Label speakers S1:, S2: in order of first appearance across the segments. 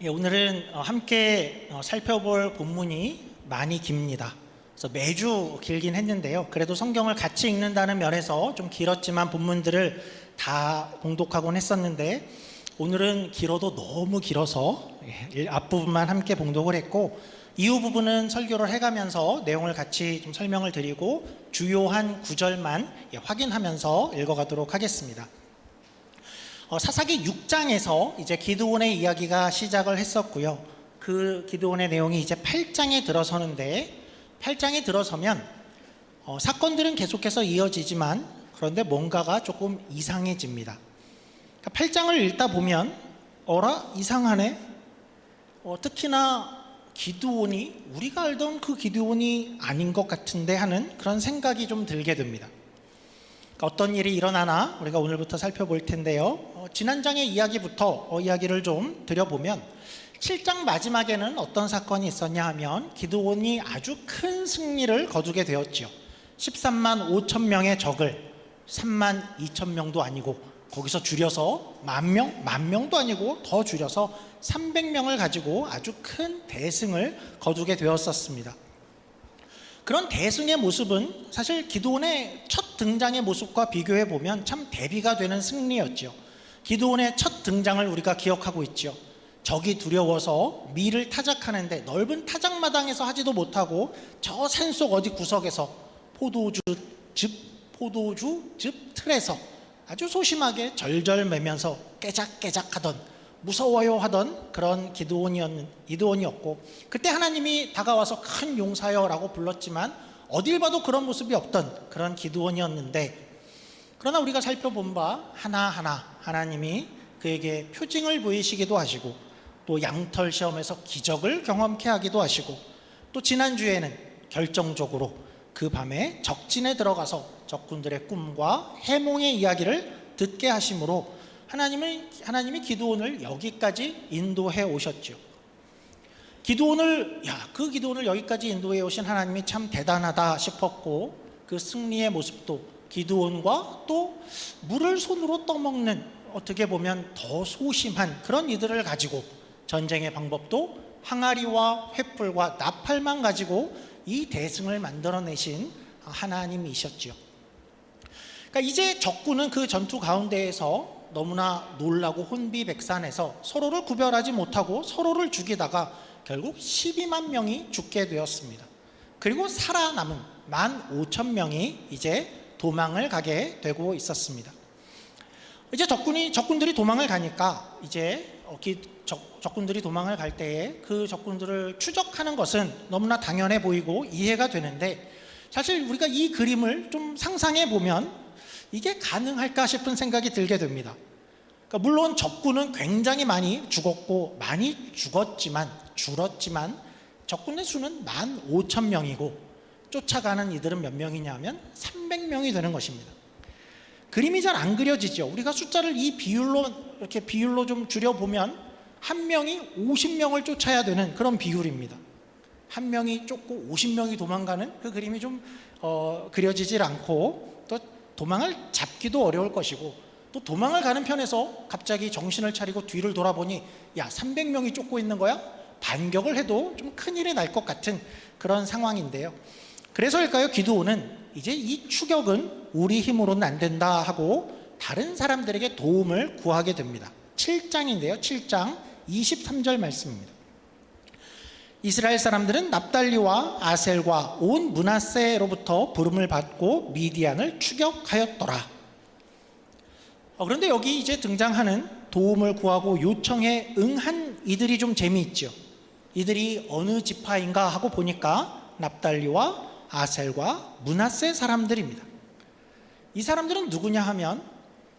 S1: 오늘은 함께 살펴볼 본문이 많이 깁니다. 그래서 매주 길긴 했는데요. 그래도 성경을 같이 읽는다는 면에서 좀 길었지만 본문들을 다 봉독하곤 했었는데, 오늘은 길어도 너무 길어서 앞부분만 함께 봉독을 했고, 이후 부분은 설교를 해가면서 내용을 같이 좀 설명을 드리고 주요한 구절만 확인하면서 읽어가도록 하겠습니다. 사사기 6장에서 이제 기드온의 이야기가 시작을 했었고요. 그 기드온의 내용이 이제 8장에 들어서는데, 8장에 들어서면 사건들은 계속해서 이어지지만 그런데 뭔가가 조금 이상해집니다. 그러니까 8장을 읽다 보면 어라? 이상하네? 특히나 기드온이 우리가 알던 그 기드온이 아닌 것 같은데 하는 그런 생각이 좀 들게 됩니다. 어떤 일이 일어나나 우리가 오늘부터 살펴볼 텐데요. 지난 장의 이야기부터 이야기를 좀 드려보면 7장 마지막에는 어떤 사건이 있었냐 하면 기드온이 아주 큰 승리를 거두게 되었죠. 13만 5천 명의 적을 3만 2천 명도 아니고 거기서 줄여서 만 명도 아니고 더 줄여서 300명을 가지고 아주 큰 대승을 거두게 되었었습니다. 그런 대승의 모습은 사실 기드온의 첫 등장의 모습과 비교해 보면 참 대비가 되는 승리였죠. 기드온의 첫 등장을 우리가 기억하고 있죠. 적이 두려워서 밀을 타작하는데 넓은 타작마당에서 하지도 못하고 저 산속 어디 구석에서 포도주즙 틀에서 아주 소심하게 절절 매면서 깨작깨작 하던, 무서워요 하던 그런 기드온이었고, 그때 하나님이 다가와서 큰 용사여 라고 불렀지만 어딜 봐도 그런 모습이 없던 그런 기드온이었는데, 그러나 우리가 살펴본 바 하나하나 하나님이 그에게 표징을 보이시기도 하시고, 또 양털 시험에서 기적을 경험케 하기도 하시고, 또 지난주에는 결정적으로 그 밤에 적진에 들어가서 적군들의 꿈과 해몽의 이야기를 듣게 하심으로 하나님이 기드온을 여기까지 인도해 오셨죠. 그 기드온을 여기까지 인도해 오신 하나님이 참 대단하다 싶었고, 그 승리의 모습도 기드온과 또 물을 손으로 떠먹는, 어떻게 보면 더 소심한 그런 이들을 가지고 전쟁의 방법도 항아리와 횃불과 나팔만 가지고 이 대승을 만들어내신 하나님이셨죠. 그러니까 이제 적군은 그 전투 가운데에서 너무나 놀라고 혼비백산해서 서로를 구별하지 못하고 서로를 죽이다가 결국 12만 명이 죽게 되었습니다. 그리고 살아남은 15,000명이 이제 도망을 가게 되고 있었습니다. 이제 적군들이 도망을 가니까 이제 적군들이 도망을 갈 때에 그 적군들을 추적하는 것은 너무나 당연해 보이고 이해가 되는데, 사실 우리가 이 그림을 좀 상상해 보면 이게 가능할까 싶은 생각이 들게 됩니다. 그러니까 물론 적군은 굉장히 많이 죽었고 많이 줄었지만 적군의 수는 15,000명이고 쫓아가는 이들은 몇 명이냐면 300명이 되는 것입니다. 그림이 잘 안 그려지죠. 우리가 숫자를 이렇게 비율로 좀 줄여보면 한 명이 50명을 쫓아야 되는 그런 비율입니다. 한 명이 쫓고 50명이 도망가는 그 그림이 좀 그려지질 않고, 또 도망을 잡기도 어려울 것이고, 또 도망을 가는 편에서 갑자기 정신을 차리고 뒤를 돌아보니 300명이 쫓고 있는 거야? 반격을 해도 좀 큰일이 날 것 같은 그런 상황인데요. 그래서일까요? 기드온은 이제 이 추격은 우리 힘으로는 안 된다 하고 다른 사람들에게 도움을 구하게 됩니다. 7장인데요. 7장 23절 말씀입니다. 이스라엘 사람들은 납달리와 아셀과 온 므낫세로부터 부름을 받고 미디안을 추격하였더라. 그런데 여기 이제 등장하는 도움을 구하고 요청에 응한 이들이 좀 재미있죠. 이들이 어느 지파인가 하고 보니까 납달리와 아셀과 므낫세 사람들입니다. 이 사람들은 누구냐 하면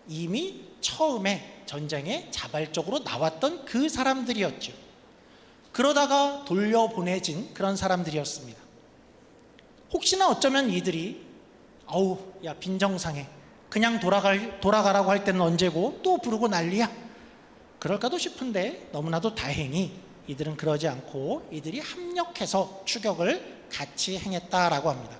S1: 이미 처음에 전쟁에 자발적으로 나왔던 그 사람들이었죠. 그러다가 돌려보내진 그런 사람들이었습니다. 혹시나 어쩌면 이들이 빈정상해, 그냥 돌아가라고 할 때는 언제고 또 부르고 난리야, 그럴까도 싶은데 너무나도 다행히 이들은 그러지 않고 이들이 합력해서 추격을 같이 행했다라고 합니다.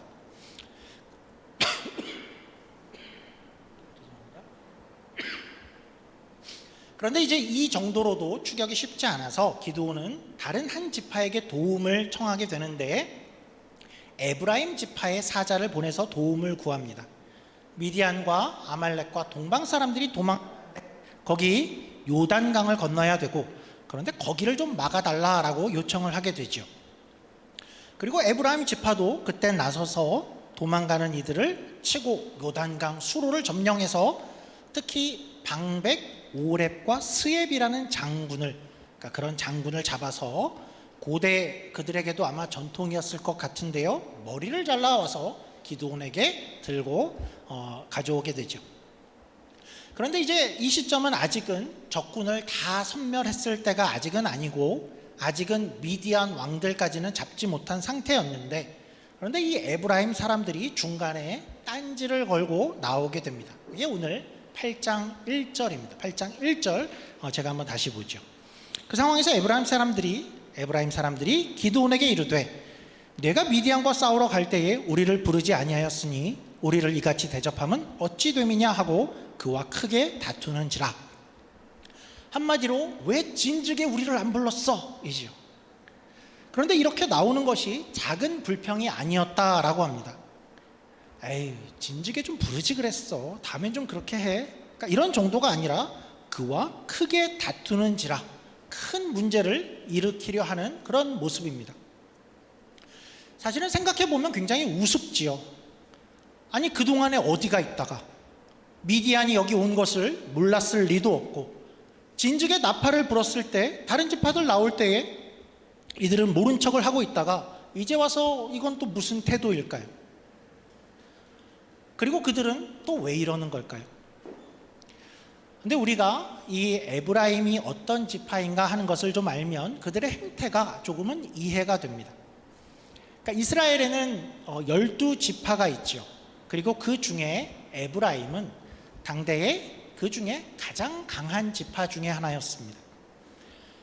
S1: 그런데 이제 이 정도로도 추격이 쉽지 않아서 기드온은 다른 한 지파에게 도움을 청하게 되는데 에브라임 지파의 사자를 보내서 도움을 구합니다. 미디안과 아말렉과 동방 사람들이 거기 요단강을 건너야 되고, 그런데 거기를 좀 막아달라라고 요청을 하게 되죠. 그리고 에브라임 지파도 그때 나서서 도망가는 이들을 치고 요단강 수로를 점령해서 특히 방백, 오렙과 스엡이라는 장군을, 그러니까 그런 장군을 잡아서 고대 그들에게도 아마 전통이었을 것 같은데요, 머리를 잘라와서 기드온에게 들고 가져오게 되죠. 그런데 이제 이 시점은 아직은 적군을 다 섬멸했을 때가 아직은 아니고, 아직은 미디안 왕들까지는 잡지 못한 상태였는데, 그런데 이 에브라임 사람들이 중간에 딴지를 걸고 나오게 됩니다. 이게 오늘 8장 1절입니다. 8장 1절 제가 한번 다시 보죠. 그 상황에서 에브라임 사람들이 기드온에게 이르되, 내가 미디안과 싸우러 갈 때에 우리를 부르지 아니하였으니 우리를 이같이 대접함은 어찌 됨이냐 하고 그와 크게 다투는지라. 한마디로 왜 진즉에 우리를 안 불렀어? 이지요. 그런데 이렇게 나오는 것이 작은 불평이 아니었다라고 합니다. 에이, 진즉에 좀 부르지 그랬어, 다음엔 좀 그렇게 해, 그러니까 이런 정도가 아니라 그와 크게 다투는지라, 큰 문제를 일으키려 하는 그런 모습입니다. 사실은 생각해보면 굉장히 우습지요. 아니, 그동안에 어디가 있다가 미디안이 여기 온 것을 몰랐을 리도 없고, 진즉에 나팔을 불었을 때 다른 지파들 나올 때에 이들은 모른 척을 하고 있다가 이제 와서 이건 또 무슨 태도일까요? 그리고 그들은 또 왜 이러는 걸까요? 근데 우리가 이 에브라임이 어떤 지파인가 하는 것을 좀 알면 그들의 행태가 조금은 이해가 됩니다. 그러니까 이스라엘에는 12지파가 있죠. 그리고 그 중에 에브라임은 당대에 그 중에 가장 강한 지파 중에 하나였습니다.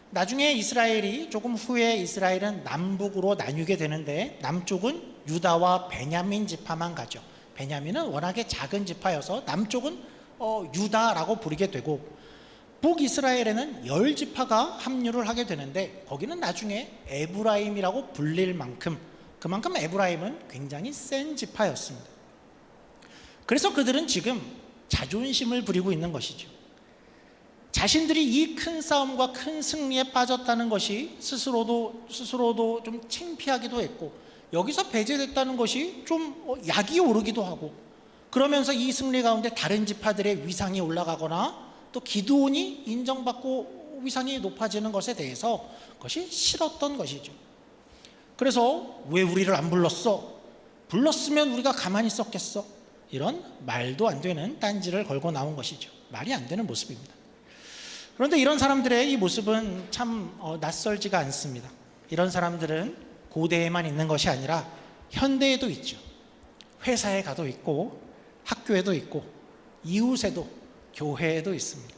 S1: 나중에 이스라엘이, 조금 후에 이스라엘은 남북으로 나뉘게 되는데, 남쪽은 유다와 베냐민 지파만 가죠. 베냐민은 워낙에 작은 지파여서 남쪽은 유다라고 부르게 되고, 북이스라엘에는 10지파가 합류를 하게 되는데 거기는 나중에 에브라임이라고 불릴 만큼, 그만큼 에브라임은 굉장히 센 지파였습니다. 그래서 그들은 지금 자존심을 부리고 있는 것이죠. 자신들이 이 큰 싸움과 큰 승리에 빠졌다는 것이 스스로도 좀 창피하기도 했고, 여기서 배제됐다는 것이 좀 약이 오르기도 하고, 그러면서 이 승리 가운데 다른 지파들의 위상이 올라가거나 또 기드온이 인정받고 위상이 높아지는 것에 대해서 그것이 싫었던 것이죠. 그래서 왜 우리를 안 불렀어? 불렀으면 우리가 가만히 있었겠어? 이런 말도 안 되는 딴지를 걸고 나온 것이죠. 말이 안 되는 모습입니다. 그런데 이런 사람들의 이 모습은 참 낯설지가 않습니다. 이런 사람들은 고대에만 있는 것이 아니라 현대에도 있죠. 회사에 가도 있고, 학교에도 있고, 이웃에도, 교회에도 있습니다.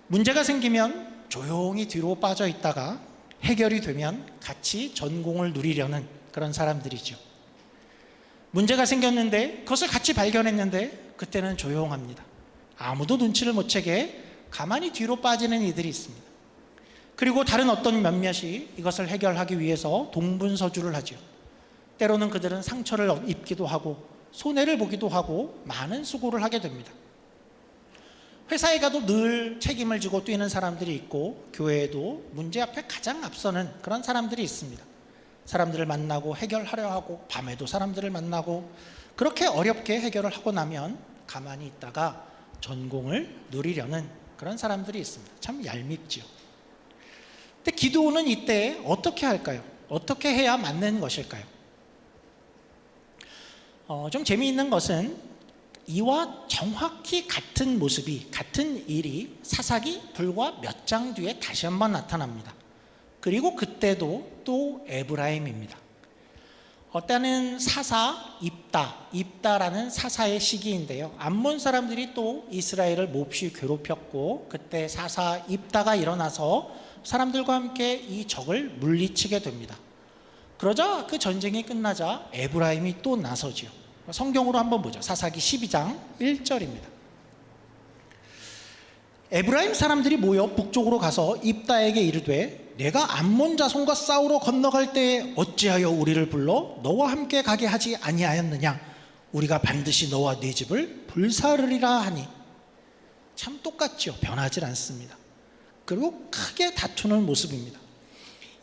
S1: 문제가 생기면 조용히 뒤로 빠져 있다가 해결이 되면 같이 전공을 누리려는 그런 사람들이죠. 문제가 생겼는데 그것을 같이 발견했는데 그때는 조용합니다. 아무도 눈치를 못 채게 가만히 뒤로 빠지는 이들이 있습니다. 그리고 다른 어떤 몇몇이 이것을 해결하기 위해서 동분서주를 하죠. 때로는 그들은 상처를 입기도 하고 손해를 보기도 하고 많은 수고를 하게 됩니다. 회사에 가도 늘 책임을 지고 뛰는 사람들이 있고, 교회에도 문제 앞에 가장 앞서는 그런 사람들이 있습니다. 사람들을 만나고 해결하려 하고, 밤에도 사람들을 만나고, 그렇게 어렵게 해결을 하고 나면 가만히 있다가 전공을 누리려는 그런 사람들이 있습니다. 참 얄밉지요. 근데 기드온은 이때 어떻게 할까요? 어떻게 해야 맞는 것일까요? 좀 재미있는 것은 이와 정확히 같은 모습이, 같은 일이 사사기 불과 몇 장 뒤에 다시 한번 나타납니다. 그리고 그때도 또 에브라임입니다. 때는 사사 입다라는 사사의 시기인데요, 암몬 사람들이 또 이스라엘을 몹시 괴롭혔고, 그때 사사 입다가 일어나서 사람들과 함께 이 적을 물리치게 됩니다. 그러자 그 전쟁이 끝나자 에브라임이 또 나서지요. 성경으로 한번 보죠. 사사기 12장 1절입니다. 에브라임 사람들이 모여 북쪽으로 가서 입다에게 이르되 내가 암몬 자손과 싸우러 건너갈 때에 어찌하여 우리를 불러 너와 함께 가게 하지 아니하였느냐? 우리가 반드시 너와 네 집을 불사르리라 하니. 참 똑같죠. 변하질 않습니다. 그리고 크게 다투는 모습입니다.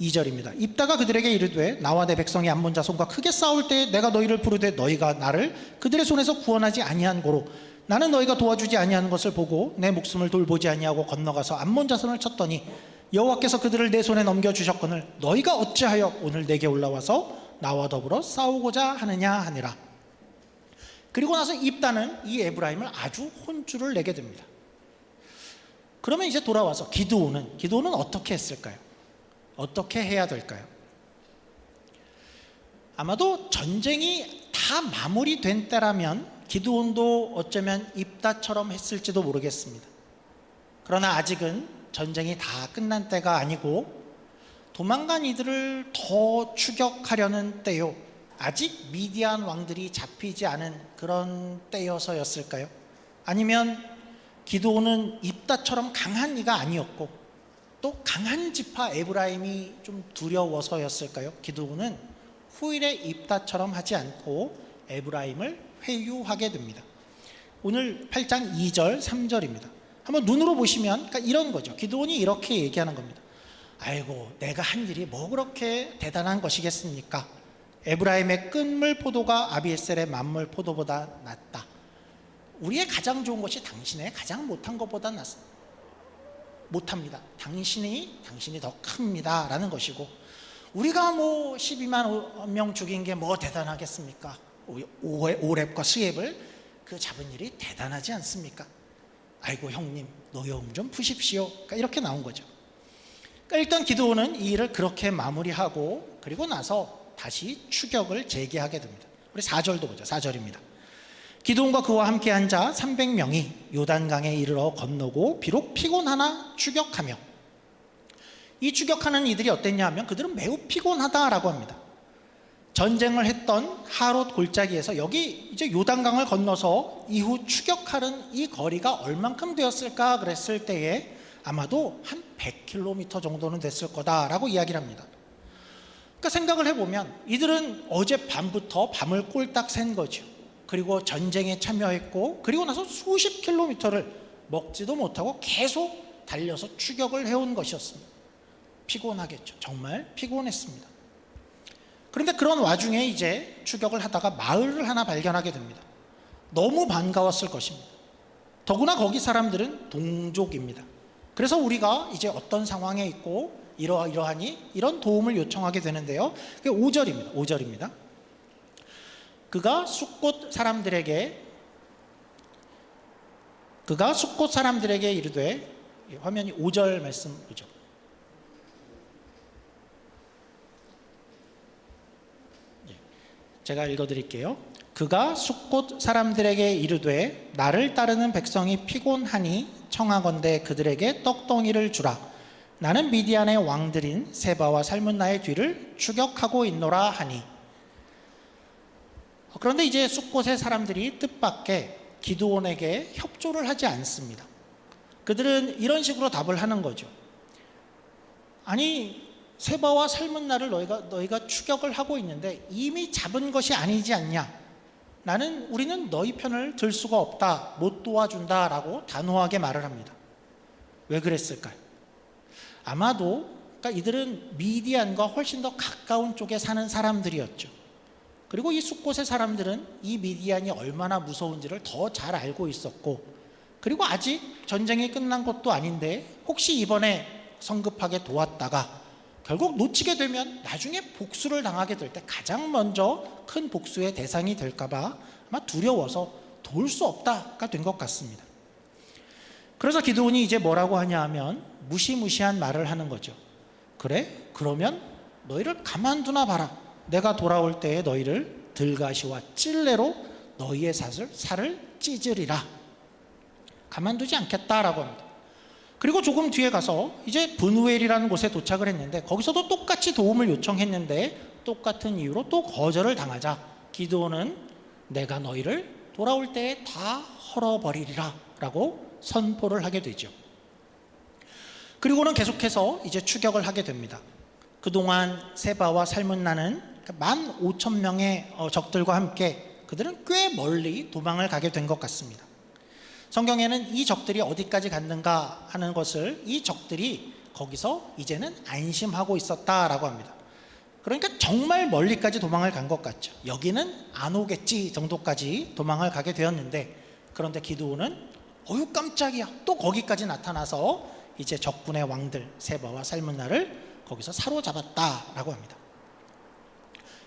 S1: 2절입니다. 입다가 그들에게 이르되 나와 내 백성이 암몬 자손과 크게 싸울 때에 내가 너희를 부르되 너희가 나를 그들의 손에서 구원하지 아니한 고로 나는 너희가 도와주지 아니하는 것을 보고 내 목숨을 돌보지 아니하고 건너가서 암몬 자손을 쳤더니 여호와께서 그들을 내 손에 넘겨주셨거늘 너희가 어찌하여 오늘 내게 올라와서 나와 더불어 싸우고자 하느냐 하니라. 그리고 나서 입다는 이 에브라임을 아주 혼쭐을 내게 됩니다. 그러면 이제 돌아와서 기드온은 어떻게 했을까요? 어떻게 해야 될까요? 아마도 전쟁이 다 마무리된 때라면 기드온도 어쩌면 입다처럼 했을지도 모르겠습니다. 그러나 아직은 전쟁이 다 끝난 때가 아니고 도망간 이들을 더 추격하려는 때요. 아직 미디안 왕들이 잡히지 않은 그런 때여서였을까요? 아니면 기드온은 입다처럼 강한 이가 아니었고 또 강한 지파 에브라임이 좀 두려워서였을까요? 기드온은 후일에 입다처럼 하지 않고 에브라임을 회유하게 됩니다. 오늘 8장 2절 3절입니다. 한번 눈으로 보시면 그러니까 이런 거죠. 기드온이 이렇게 얘기하는 겁니다. 아이고 내가 한 일이 뭐 그렇게 대단한 것이겠습니까? 에브라임의 끈물 포도가 아비에셀의 만물 포도보다 낫다. 우리의 가장 좋은 것이 당신의 가장 못한 것보다 못합니다. 당신이 더 큽니다 라는 것이고, 우리가 뭐 12만 명 죽인 게 뭐 대단하겠습니까? 오렙과 스엡을 그 잡은 일이 대단하지 않습니까? 아이고 형님 노여움 좀 푸십시오. 그러니까 이렇게 나온 거죠. 그러니까 일단 기드온은 이 일을 그렇게 마무리하고 그리고 나서 다시 추격을 재개하게 됩니다. 우리 4절도 보죠. 4절입니다. 기드온과 그와 함께한 자 300명이 요단강에 이르러 건너고 비록 피곤하나 추격하며, 이 추격하는 이들이 어땠냐 하면 그들은 매우 피곤하다라고 합니다. 전쟁을 했던 하롯 골짜기에서 여기 이제 요단강을 건너서 이후 추격하는 이 거리가 얼만큼 되었을까 그랬을 때에 아마도 한 100km 정도는 됐을 거다라고 이야기를 합니다. 그러니까 생각을 해보면 이들은 어제 밤부터 밤을 꼴딱 샌 거죠. 그리고 전쟁에 참여했고 그리고 나서 수십 킬로미터를 먹지도 못하고 계속 달려서 추격을 해온 것이었습니다. 피곤하겠죠. 정말 피곤했습니다. 그런데 그런 와중에 이제 추격을 하다가 마을을 하나 발견하게 됩니다. 너무 반가웠을 것입니다. 더구나 거기 사람들은 동족입니다. 그래서 우리가 이제 어떤 상황에 있고 이러하니 이런 도움을 요청하게 되는데요. 그게 5절입니다. 그가 숫곳 사람들에게 이르되, 화면이 5절 말씀 보죠. 제가 읽어드릴게요. 그가 숫곳 사람들에게 이르되 나를 따르는 백성이 피곤하니 청하건대 그들에게 떡덩이를 주라. 나는 미디안의 왕들인 세바와 살문나의 뒤를 추격하고 있노라 하니. 그런데 이제 숫곳의 사람들이 뜻밖의 기드온에게 협조를 하지 않습니다. 그들은 이런 식으로 답을 하는 거죠. 아니 세바와 살문나를 너희가 추격을 하고 있는데 이미 잡은 것이 아니지 않냐? 우리는 너희 편을 들 수가 없다, 못 도와준다라고 단호하게 말을 합니다. 왜 그랬을까요? 아마도 그러니까 이들은 미디안과 훨씬 더 가까운 쪽에 사는 사람들이었죠. 그리고 이 숫곳의 사람들은 이 미디안이 얼마나 무서운지를 더 잘 알고 있었고, 그리고 아직 전쟁이 끝난 것도 아닌데 혹시 이번에 성급하게 도왔다가 결국 놓치게 되면 나중에 복수를 당하게 될 때 가장 먼저 큰 복수의 대상이 될까봐 아마 두려워서 도울 수 없다가 된 것 같습니다. 그래서 기드온이 이제 뭐라고 하냐 하면 무시무시한 말을 하는 거죠. 그래? 그러면 너희를 가만두나 봐라. 내가 돌아올 때에 너희를 들가시와 찔레로 너희의 살을 찢으리라. 가만두지 않겠다라고 합니다. 그리고 조금 뒤에 가서 이제 분우엘이라는 곳에 도착을 했는데 거기서도 똑같이 도움을 요청했는데 똑같은 이유로 또 거절을 당하자 기드온은 내가 너희를 돌아올 때에 다 헐어버리리라 라고 선포를 하게 되죠. 그리고는 계속해서 이제 추격을 하게 됩니다. 그동안 세바와 살문나는 15,000명의 적들과 함께 그들은 꽤 멀리 도망을 가게 된 것 같습니다. 성경에는 이 적들이 어디까지 갔는가 하는 것을 이 적들이 거기서 이제는 안심하고 있었다라고 합니다. 그러니까 정말 멀리까지 도망을 간 것 같죠. 여기는 안 오겠지 정도까지 도망을 가게 되었는데, 그런데 기드온은 어휴 깜짝이야, 또 거기까지 나타나서 이제 적군의 왕들 세바와 살문나를 거기서 사로잡았다라고 합니다.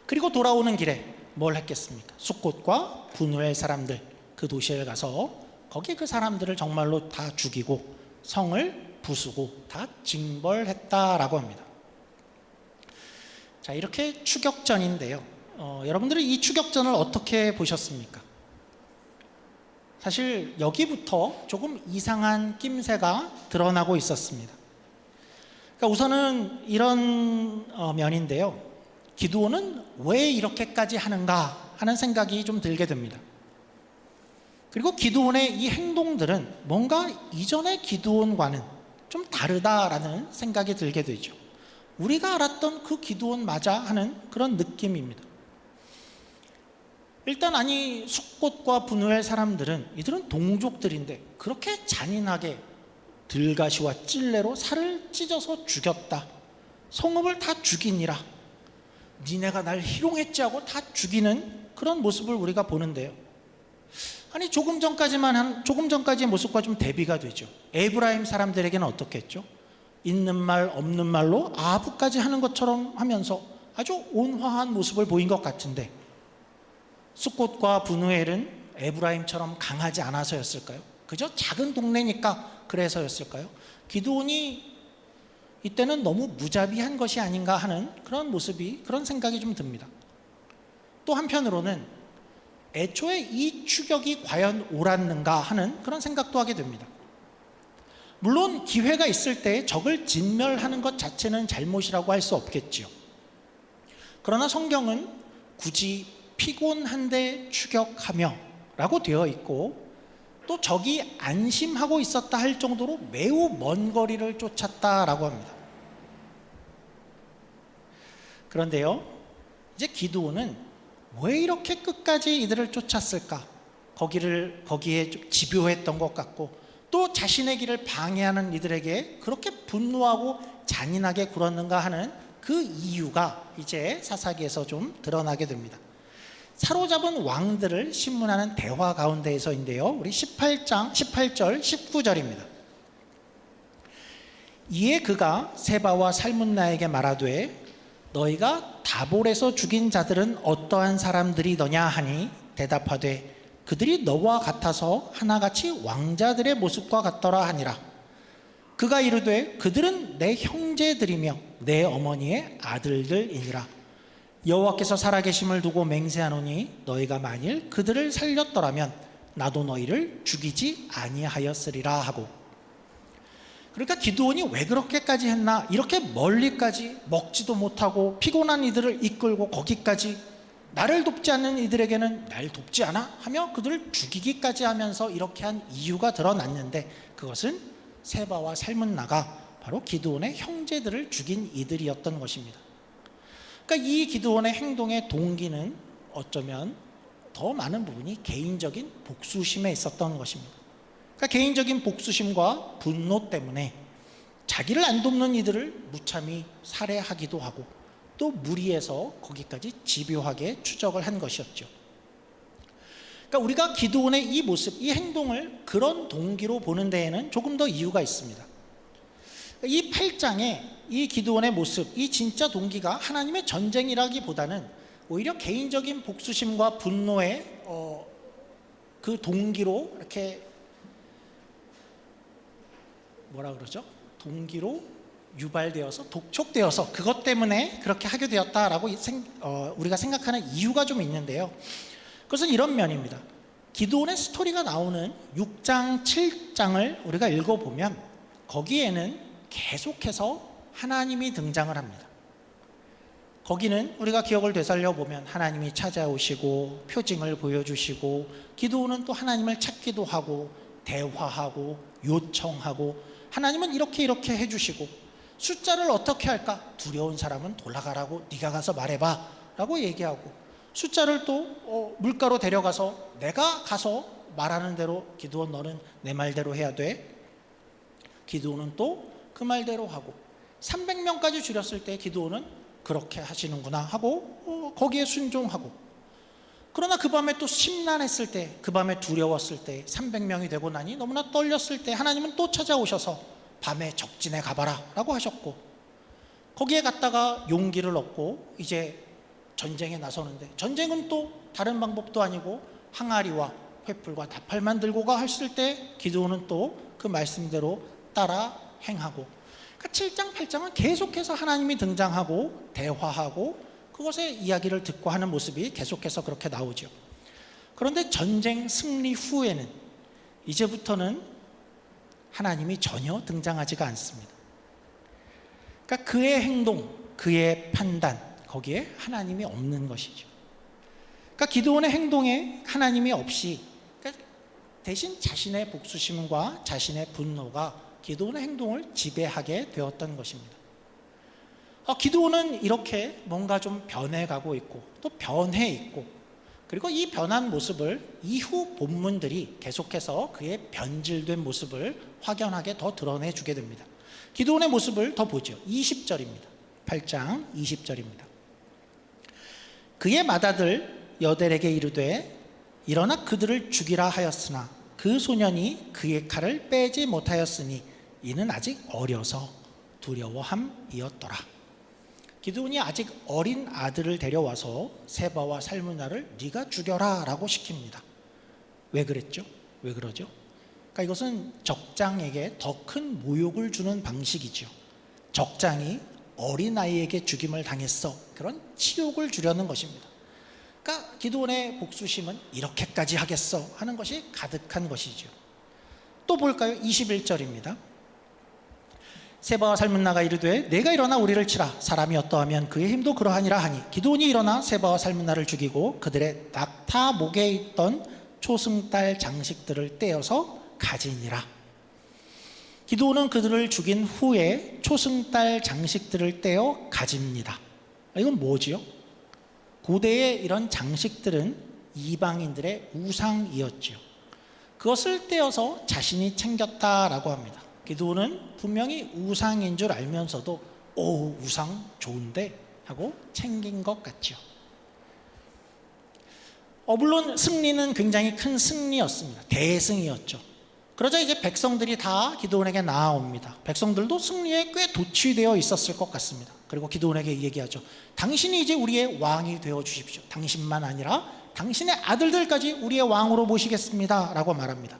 S1: 그리고 돌아오는 길에 뭘 했겠습니까? 숫곳과 분우엘 사람들 그 도시에 가서 거기 그 사람들을 정말로 다 죽이고 성을 부수고 다 징벌했다라고 합니다. 자, 이렇게 추격전인데요. 여러분들은 이 추격전을 어떻게 보셨습니까? 사실 여기부터 조금 이상한 낌새가 드러나고 있었습니다. 그러니까 우선은 이런 면인데요. 기드온은 왜 이렇게까지 하는가 하는 생각이 좀 들게 됩니다. 그리고 기드온의 이 행동들은 뭔가 이전의 기드온과는 좀 다르다라는 생각이 들게 되죠. 우리가 알았던 그 기드온 맞아 하는 그런 느낌입니다. 일단 아니 숫곳과 분우엘 사람들은 이들은 동족들인데 그렇게 잔인하게 들가시와 찔레로 살을 찢어서 죽였다. 성읍을 다 죽이니라. 니네가 날 희롱했지 하고 다 죽이는 그런 모습을 우리가 보는데요. 아니 조금 전까지의 모습과 좀 대비가 되죠. 에브라임 사람들에게는 어떻겠죠? 있는 말 없는 말로 아부까지 하는 것처럼 하면서 아주 온화한 모습을 보인 것 같은데, 숫곳과 분우엘은 에브라임처럼 강하지 않아서였을까요? 그저 작은 동네니까 그래서였을까요? 기드온이 이때는 너무 무자비한 것이 아닌가 하는 그런 모습이, 그런 생각이 좀 듭니다. 또 한편으로는 애초에 이 추격이 과연 옳았는가 하는 그런 생각도 하게 됩니다. 물론 기회가 있을 때 적을 진멸하는 것 자체는 잘못이라고 할 수 없겠지요. 그러나 성경은 굳이 피곤한데 추격하며 라고 되어 있고, 또 적이 안심하고 있었다 할 정도로 매우 먼 거리를 쫓았다라고 합니다. 그런데요, 이제 기드온은 왜 이렇게 끝까지 이들을 쫓았을까? 거기에 좀 집요했던 것 같고, 또 자신의 길을 방해하는 이들에게 그렇게 분노하고 잔인하게 굴었는가 하는 그 이유가 이제 사사기에서 좀 드러나게 됩니다. 사로잡은 왕들을 신문하는 대화 가운데에서인데요, 우리 18절 19절입니다. 이에 그가 세바와 살문나에게 말하되 너희가 다볼에서 죽인 자들은 어떠한 사람들이더냐 하니 대답하되 그들이 너와 같아서 하나같이 왕자들의 모습과 같더라 하니라. 그가 이르되 그들은 내 형제들이며 내 어머니의 아들들이니라. 여호와께서 살아계심을 두고 맹세하노니 너희가 만일 그들을 살렸더라면 나도 너희를 죽이지 아니하였으리라 하고. 그러니까 기드온이 왜 그렇게까지 했나? 이렇게 멀리까지 먹지도 못하고 피곤한 이들을 이끌고 거기까지, 나를 돕지 않는 이들에게는 날 돕지 않아? 하며 그들을 죽이기까지 하면서 이렇게 한 이유가 드러났는데, 그것은 세바와 살문나가 바로 기드온의 형제들을 죽인 이들이었던 것입니다. 그러니까 이 기드온의 행동의 동기는 어쩌면 더 많은 부분이 개인적인 복수심에 있었던 것입니다. 그러니까 개인적인 복수심과 분노 때문에 자기를 안 돕는 이들을 무참히 살해하기도 하고, 또 무리해서 거기까지 집요하게 추적을 한 것이었죠. 그러니까 우리가 기드온의 이 모습, 이 행동을 그런 동기로 보는 데에는 조금 더 이유가 있습니다. 이 8장에 이 기드온의 모습, 이 진짜 동기가 하나님의 전쟁이라기보다는 오히려 개인적인 복수심과 분노의 그 동기로 이렇게 뭐라 그러죠? 동기로 유발되어서 독촉되어서 그것 때문에 그렇게 하게 되었다라고 우리가 생각하는 이유가 좀 있는데요. 그것은 이런 면입니다. 기드온의 스토리가 나오는 6장, 7장을 우리가 읽어보면 거기에는 계속해서 하나님이 등장을 합니다. 거기는 우리가 기억을 되살려보면 하나님이 찾아오시고 표징을 보여주시고, 기드온은 또 하나님을 찾기도 하고 대화하고 요청하고 하나님은 이렇게 이렇게 해주시고 숫자를 어떻게 할까? 두려운 사람은 돌아가라고 네가 가서 말해봐 라고 얘기하고, 숫자를 또 물가로 데려가서 내가 가서 말하는 대로 기드온 너는 내 말대로 해야 돼. 기드온은 또 그 말대로 하고, 300명까지 줄였을 때 기드온은 그렇게 하시는구나 하고 거기에 순종하고, 그러나 그 밤에 또 심란했을 때, 그 밤에 두려웠을 때, 300명이 되고 나니 너무나 떨렸을 때 하나님은 또 찾아오셔서 밤에 적진에 가봐라 라고 하셨고, 거기에 갔다가 용기를 얻고 이제 전쟁에 나서는데, 전쟁은 또 다른 방법도 아니고 항아리와 횃불과 나팔만 들고 가 했을 때 기드온은 또 그 말씀대로 따라 행하고, 그러니까 7장 8장은 계속해서 하나님이 등장하고 대화하고 그것의 이야기를 듣고 하는 모습이 계속해서 그렇게 나오죠. 그런데 전쟁 승리 후에는 이제부터는 하나님이 전혀 등장하지가 않습니다. 그러니까 그의 행동, 그의 판단, 거기에 하나님이 없는 것이죠. 그러니까 기드온의 행동에 하나님이 없이, 그러니까 대신 자신의 복수심과 자신의 분노가 기드온의 행동을 지배하게 되었던 것입니다. 기드온은 이렇게 뭔가 좀 변해가고 있고 또 변해 있고, 그리고 이 변한 모습을 이후 본문들이 계속해서 그의 변질된 모습을 확연하게 더 드러내주게 됩니다. 기드온의 모습을 더 보죠. 20절입니다. 8장 20절입니다. 그의 맏아들 여델에게 이르되 일어나 그들을 죽이라 하였으나 그 소년이 그의 칼을 빼지 못하였으니 이는 아직 어려서 두려워함이었더라. 기드온이 아직 어린 아들을 데려와서 세바와 살므나를 네가 죽여라 라고 시킵니다. 왜 그랬죠? 왜 그러죠? 그러니까 이것은 적장에게 더 큰 모욕을 주는 방식이죠. 적장이 어린아이에게 죽임을 당했어, 그런 치욕을 주려는 것입니다. 그러니까 기드온의 복수심은 이렇게까지 하겠어 하는 것이 가득한 것이죠. 또 볼까요? 21절입니다. 세바와 살문나가 이르되 내가 일어나 우리를 치라. 사람이 어떠하면 그의 힘도 그러하니라 하니 기드온이 일어나 세바와 살문나를 죽이고 그들의 낙타 목에 있던 초승달 장식들을 떼어서 가지니라. 기드온은 그들을 죽인 후에 초승달 장식들을 떼어 가집니다. 이건 뭐지요? 고대의 이런 장식들은 이방인들의 우상이었죠. 그것을 떼어서 자신이 챙겼다라고 합니다. 기드온은 분명히 우상인 줄 알면서도 오, 우상 좋은데 하고 챙긴 것 같죠. 물론 승리는 굉장히 큰 승리였습니다. 대승이었죠. 그러자 이제 백성들이 다 기드온에게 나아옵니다. 백성들도 승리에 꽤 도취되어 있었을 것 같습니다. 그리고 기드온에게 얘기하죠. 당신이 이제 우리의 왕이 되어 주십시오. 당신만 아니라 당신의 아들들까지 우리의 왕으로 모시겠습니다 라고 말합니다.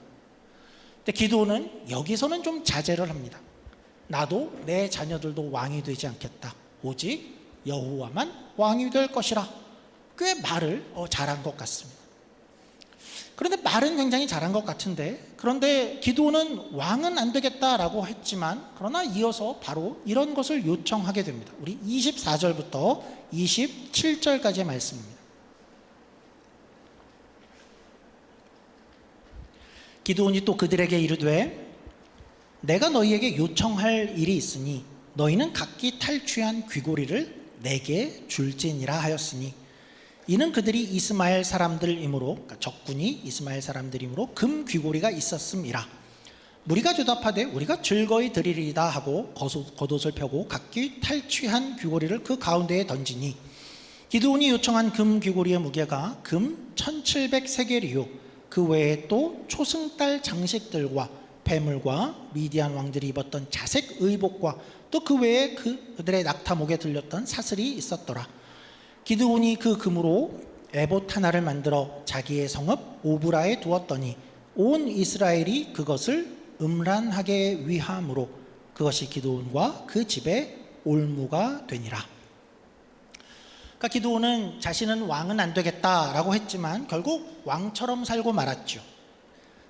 S1: 근데 기드온은 여기서는 좀 자제를 합니다. 나도 내 자녀들도 왕이 되지 않겠다. 오직 여호와만 왕이 될 것이라. 꽤 말을 잘한 것 같습니다. 그런데 말은 굉장히 잘한 것 같은데, 그런데 기드온은 왕은 안 되겠다라고 했지만 그러나 이어서 바로 이런 것을 요청하게 됩니다. 우리 24절부터 27절까지의 말씀입니다. 기드온이 또 그들에게 이르되 내가 너희에게 요청할 일이 있으니 너희는 각기 탈취한 귀고리를 내게 줄지니라 하였으니 이는 그들이 이스마엘 사람들이므로, 그러니까 적군이 이스마엘 사람들이므로 금 귀고리가 있었음이라. 무리가 대답하되 우리가 즐거이 드리리이다 하고 겉옷을 펴고 각기 탈취한 귀고리를 그 가운데에 던지니 기드온이 요청한 금 귀고리의 무게가 금 1700세겔이요 그 외에 또 초승달 장식들과 폐물과 미디안 왕들이 입었던 자색 의복과 또 그 외에 그들의 낙타목에 들렸던 사슬이 있었더라. 기드온이 그 금으로 에봇 하나를 만들어 자기의 성읍 오브라에 두었더니 온 이스라엘이 그것을 음란하게 위함으로 그것이 기드온과 그 집의 올무가 되니라. 그러니까 기드온은 자신은 왕은 안 되겠다라고 했지만 결국 왕처럼 살고 말았죠.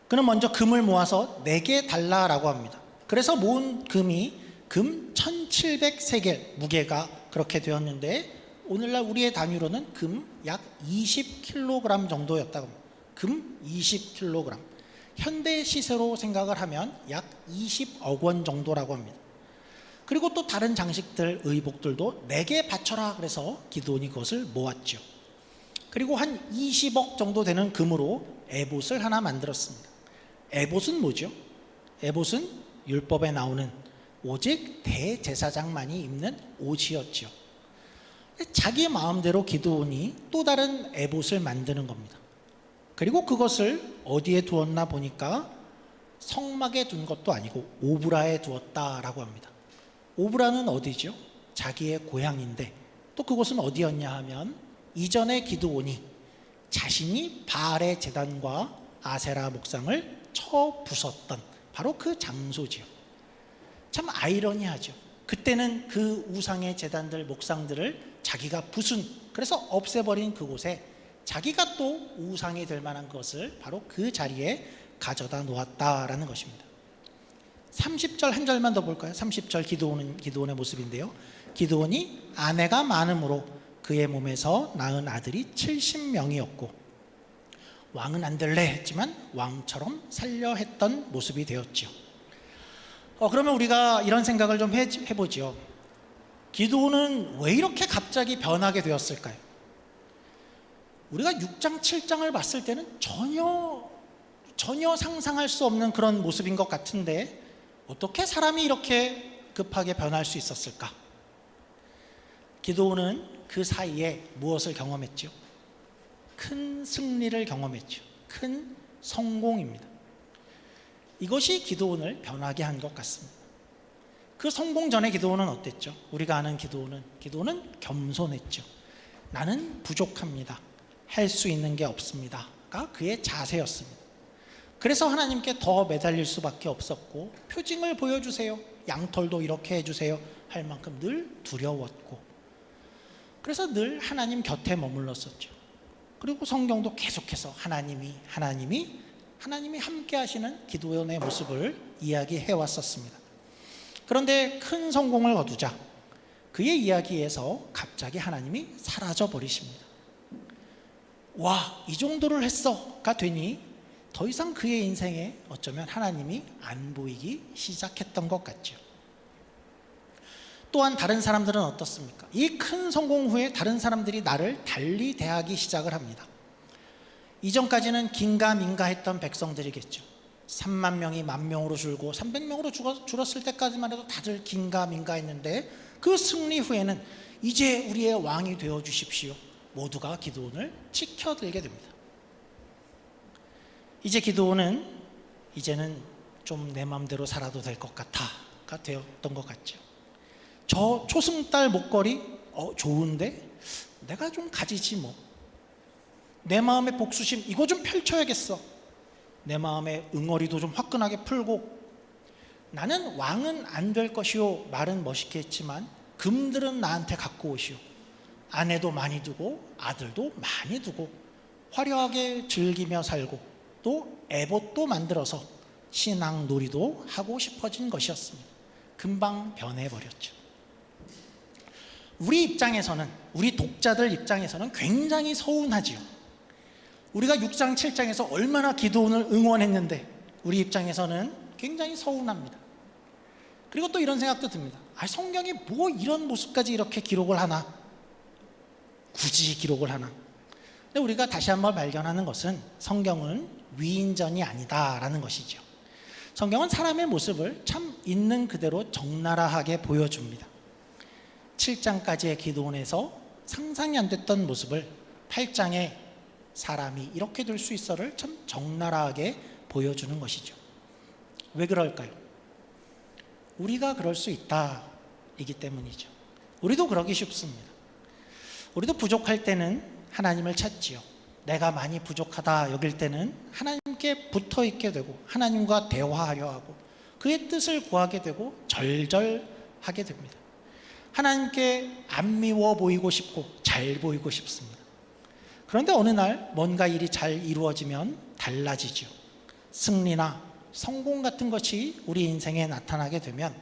S1: 그는 먼저 금을 모아서 내게 달라라고 합니다. 그래서 모은 금이 금 1700세겔 무게가 그렇게 되었는데 오늘날 우리의 단위로는 금 약 20kg 정도였다고 합니다. 금 20kg. 현대 시세로 생각을 하면 약 20억 원 정도라고 합니다. 그리고 또 다른 장식들, 의복들도 4개 바쳐라 그래서 기드온이 그것을 모았죠. 그리고 한 20억 정도 되는 금으로 에봇을 하나 만들었습니다. 에봇은 뭐죠? 에봇은 율법에 나오는 오직 대제사장만이 입는 옷이었죠. 자기 마음대로 기드온이 또 다른 에봇을 만드는 겁니다. 그리고 그것을 어디에 두었나 보니까 성막에 둔 것도 아니고 오브라에 두었다라고 합니다. 오브라는 어디죠? 자기의 고향인데 또 그곳은 어디였냐 하면 이전에 기드온이 자신이 바알의 제단과 아세라 목상을 쳐 부쉈던 바로 그 장소지요. 참 아이러니하죠. 그때는 그 우상의 제단들, 목상들을 자기가 부순, 그래서 없애버린 그곳에 자기가 또 우상이 될 만한 것을 바로 그 자리에 가져다 놓았다라는 것입니다. 30절 한 절만 더 볼까요? 30절 기드온의 모습인데요. 기드온이 아내가 많음으로 그의 몸에서 낳은 아들이 70명이었고 왕은 안 될래 했지만 왕처럼 살려 했던 모습이 되었죠. 그러면 우리가 이런 생각을 좀 해보죠. 기드온은 왜 이렇게 갑자기 변하게 되었을까요? 우리가 6장, 7장을 봤을 때는 전혀 상상할 수 없는 그런 모습인 것 같은데 어떻게 사람이 이렇게 급하게 변할 수 있었을까? 기드온은 그 사이에 무엇을 경험했죠? 큰 승리를 경험했죠. 큰 성공입니다. 이것이 기드온을 변하게 한 것 같습니다. 그 성공 전에 기드온은 어땠죠? 우리가 아는 기드온은 겸손했죠. 나는 부족합니다. 할 수 있는 게 없습니다가 그의 자세였습니다. 그래서 하나님께 더 매달릴 수밖에 없었고 표징을 보여주세요. 양털도 이렇게 해주세요. 할 만큼 늘 두려웠고 그래서 늘 하나님 곁에 머물렀었죠. 그리고 성경도 계속해서 하나님이 함께 하시는 기드온의 모습을 이야기해 왔었습니다. 그런데 큰 성공을 거두자 그의 이야기에서 갑자기 하나님이 사라져 버리십니다. 와, 이 정도를 했어가 되니 더 이상 그의 인생에 어쩌면 하나님이 안 보이기 시작했던 것 같죠. 또한 다른 사람들은 어떻습니까? 이 큰 성공 후에 다른 사람들이 나를 달리 대하기 시작을 합니다. 이전까지는 긴가민가했던 백성들이겠죠. 3만 명이 10,000명으로 줄고 300명으로 줄었을 때까지만 해도 다들 긴가민가했는데 그 승리 후에는 이제 우리의 왕이 되어 주십시오. 모두가 기드온을 치켜들게 됩니다. 이제 기드온은 이제는 좀 내 마음대로 살아도 될 것 같아가 되었던 것 같죠. 저 초승달 목걸이 좋은데 내가 좀 가지지 뭐. 내 마음의 복수심 이거 좀 펼쳐야겠어. 내 마음의 응어리도 좀 화끈하게 풀고 나는 왕은 안 될 것이요. 말은 멋있게 했지만 금들은 나한테 갖고 오시오. 아내도 많이 두고 아들도 많이 두고 화려하게 즐기며 살고 또 에봇도 만들어서 신앙 놀이도 하고 싶어진 것이었습니다. 금방 변해버렸죠. 우리 입장에서는, 우리 독자들 입장에서는 굉장히 서운하지요. 우리가 6장 7장에서 얼마나 기드온을 응원했는데 우리 입장에서는 굉장히 서운합니다. 그리고 또 이런 생각도 듭니다. 성경이 뭐 이런 모습까지 이렇게 기록을 하나? 굳이 기록을 하나? 근데 우리가 다시 한번 발견하는 것은 성경은 위인전이 아니다라는 것이죠. 성경은 사람의 모습을 참 있는 그대로 적나라하게 보여줍니다. 7장까지의 기드온에서 상상이 안 됐던 모습을 8장에 사람이 이렇게 될 수 있어를 참 적나라하게 보여주는 것이죠. 왜 그럴까요? 우리가 그럴 수 있다이기 때문이죠. 우리도 그러기 쉽습니다. 우리도 부족할 때는 하나님을 찾지요. 내가 많이 부족하다 여길 때는 하나님께 붙어 있게 되고 하나님과 대화하려 하고 그의 뜻을 구하게 되고 절절하게 됩니다. 하나님께 안 미워 보이고 싶고 잘 보이고 싶습니다. 그런데 어느 날 뭔가 일이 잘 이루어지면 달라지죠. 승리나 성공 같은 것이 우리 인생에 나타나게 되면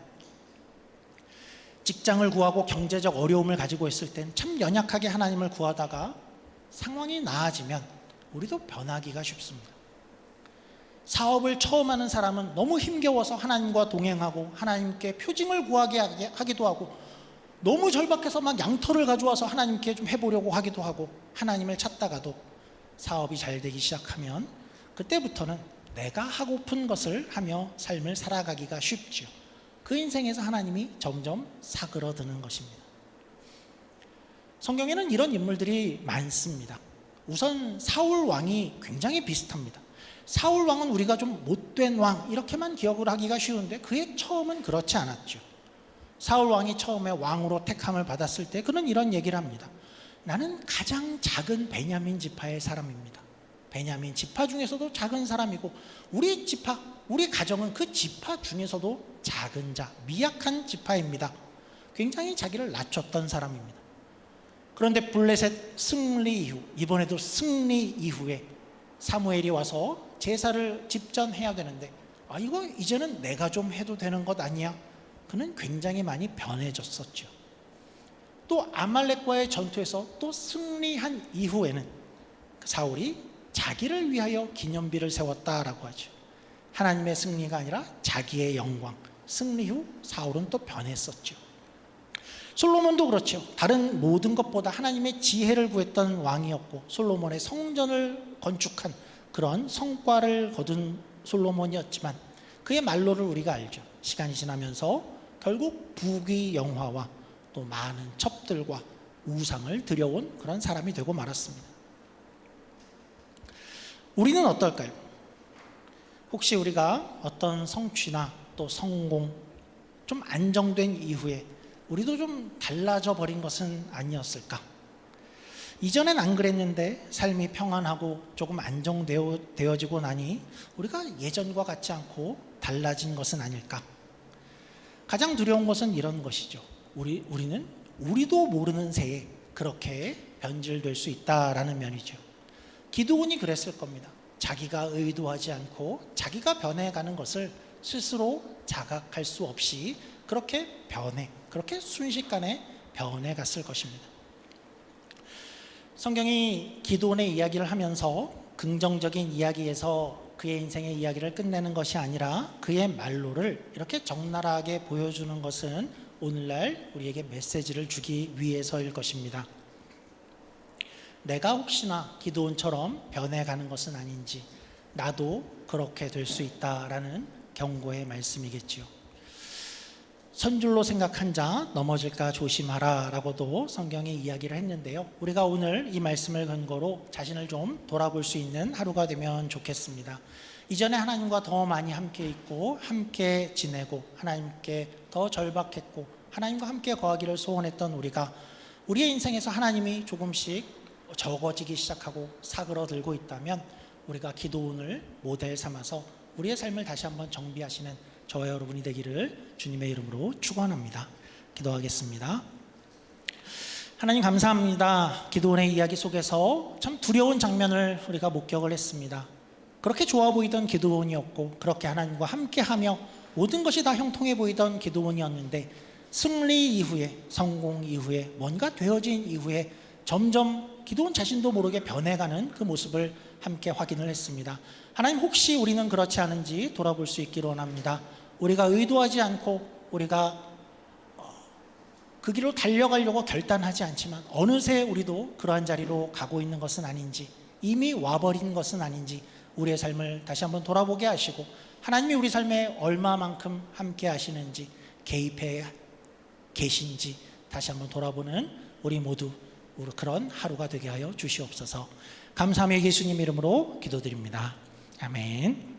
S1: 직장을 구하고 경제적 어려움을 가지고 있을 땐 참 연약하게 하나님을 구하다가 상황이 나아지면 우리도 변하기가 쉽습니다. 사업을 처음 하는 사람은 너무 힘겨워서 하나님과 동행하고 하나님께 표징을 구하게 하기도 하고, 너무 절박해서 막 양털을 가져와서 하나님께 좀 해보려고 하기도 하고, 하나님을 찾다가도 사업이 잘 되기 시작하면 그때부터는 내가 하고픈 것을 하며 삶을 살아가기가 쉽죠. 그 인생에서 하나님이 점점 사그러드는 것입니다. 성경에는 이런 인물들이 많습니다. 우선 사울 왕이 굉장히 비슷합니다. 사울 왕은 우리가 좀 못된 왕 이렇게만 기억을 하기가 쉬운데, 그의 처음은 그렇지 않았죠. 사울 왕이 처음에 왕으로 택함을 받았을 때 그는 이런 얘기를 합니다. 나는 가장 작은 베냐민 지파의 사람입니다. 베냐민 지파 중에서도 작은 사람이고, 우리 지파, 우리 가정은 그 지파 중에서도 작은 자, 미약한 지파입니다. 굉장히 자기를 낮췄던 사람입니다. 그런데 블레셋 승리 이후, 이번에도 승리 이후에 사무엘이 와서 제사를 집전해야 되는데, 이거 이제는 내가 좀 해도 되는 것 아니야? 그는 굉장히 많이 변해졌었죠. 또 아말렉과의 전투에서 또 승리한 이후에는 사울이 자기를 위하여 기념비를 세웠다라고 하죠. 하나님의 승리가 아니라 자기의 영광. 승리 후 사울은 또 변했었죠. 솔로몬도 그렇죠. 다른 모든 것보다 하나님의 지혜를 구했던 왕이었고, 솔로몬의 성전을 건축한 그런 성과를 거둔 솔로몬이었지만, 그의 말로를 우리가 알죠. 시간이 지나면서 결국 부귀영화와 또 많은 첩들과 우상을 들여온 그런 사람이 되고 말았습니다. 우리는 어떨까요? 혹시 우리가 어떤 성취나 또 성공, 좀 안정된 이후에 우리도 좀 달라져 버린 것은 아니었을까? 이전엔 안 그랬는데 삶이 평안하고 조금 안정되어지고 나니 우리가 예전과 같지 않고 달라진 것은 아닐까? 가장 두려운 것은 이런 것이죠. 우리는 우리도 모르는 새에 그렇게 변질될 수 있다라는 면이죠. 기드온이 그랬을 겁니다. 자기가 의도하지 않고 자기가 변해가는 것을 스스로 자각할 수 없이 그렇게 순식간에 변해갔을 것입니다. 성경이 기드온의 이야기를 하면서 긍정적인 이야기에서 그의 인생의 이야기를 끝내는 것이 아니라 그의 말로를 이렇게 적나라하게 보여주는 것은 오늘날 우리에게 메시지를 주기 위해서일 것입니다. 내가 혹시나 기드온처럼 변해가는 것은 아닌지, 나도 그렇게 될 수 있다라는 경고의 말씀이겠지요. 선줄로 생각한 자 넘어질까 조심하라 라고도 성경이 이야기를 했는데요. 우리가 오늘 이 말씀을 근거로 자신을 좀 돌아볼 수 있는 하루가 되면 좋겠습니다. 이전에 하나님과 더 많이 함께 있고 함께 지내고 하나님께 더 절박했고 하나님과 함께 거하기를 소원했던 우리가 우리의 인생에서 하나님이 조금씩 적어지기 시작하고 사그러들고 있다면, 우리가 기도원을 모델 삼아서 우리의 삶을 다시 한번 정비하시는 저와 여러분이 되기를 주님의 이름으로 축원합니다. 기도하겠습니다. 하나님 감사합니다. 기드온의 이야기 속에서 참 두려운 장면을 우리가 목격을 했습니다. 그렇게 좋아 보이던 기드온이었고, 그렇게 하나님과 함께하며 모든 것이 다 형통해 보이던 기드온이었는데, 승리 이후에, 성공 이후에, 뭔가 되어진 이후에 점점 기드온 자신도 모르게 변해가는 그 모습을 함께 확인을 했습니다. 하나님, 혹시 우리는 그렇지 않은지 돌아볼 수 있기를 원합니다. 우리가 의도하지 않고 우리가 그 길로 달려가려고 결단하지 않지만 어느새 우리도 그러한 자리로 가고 있는 것은 아닌지, 이미 와버린 것은 아닌지 우리의 삶을 다시 한번 돌아보게 하시고, 하나님이 우리 삶에 얼마만큼 함께 하시는지, 개입해 계신지 다시 한번 돌아보는 우리 모두 그런 하루가 되게 하여 주시옵소서. 감사하며 예수님 이름으로 기도드립니다. 아멘.